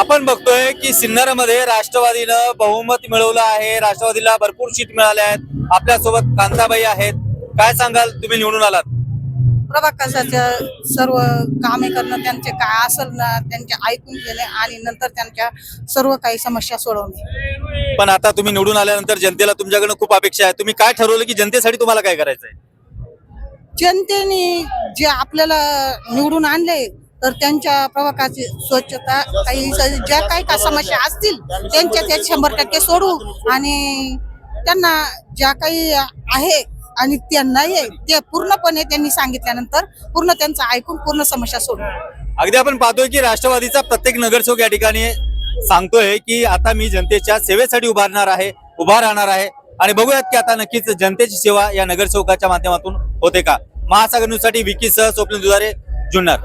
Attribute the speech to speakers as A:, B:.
A: आपण बघतोय की सिन्नरमध्ये राष्ट्रवादीनं बहुमत मिळवलं आहे। राष्ट्रवादीला भरपूर सीट मिळाल्या आहेत। आपल्यासोबत कांताबाई आहेत। काय सांगाल, तुम्ही निवडून आलात?
B: प्रभाकरचं सर्व कामे करणं, त्यांचे काय असेल ना त्यांचे ऐकून घेणे आणि नंतर त्यांच्या सर्व काही समस्या सोडवणे।
A: पण आता तुम्ही निवडून आल्यानंतर जनतेला तुमच्याकडनं खूप अपेक्षा आहे। तुम्ही काय ठरवलं की जनतेसाठी तुम्हाला काय करायचंय?
B: जनतेने जे आपल्याला निवडून आणले तर त्यांच्या प्रभागाची स्वच्छता, काही ज्या काही का समस्या असतील त्यांच्या त्या 100% सोडू आणि त्यांना ज्या काही आहे आणि त्या नाही ते पूर्णपणे त्यांनी सांगितल्यानंतर पूर्ण त्यांचं ऐकून पूर्ण समस्या सोडू।
A: अगदी आपण पाहतोय की राष्ट्रवादीचा प्रत्येक नगरसेवक या ठिकाणी सांगतोय की आता मी जनतेच्या सेवेसाठी उभा राहणार आहे आणि बघूयात की आता नक्कीच जनतेची सेवा या नगरसेवकाच्या माध्यमातून होते का। महासागर न्यूज साठी विकी सह स्वप्नील दुधारे, जुन्नर।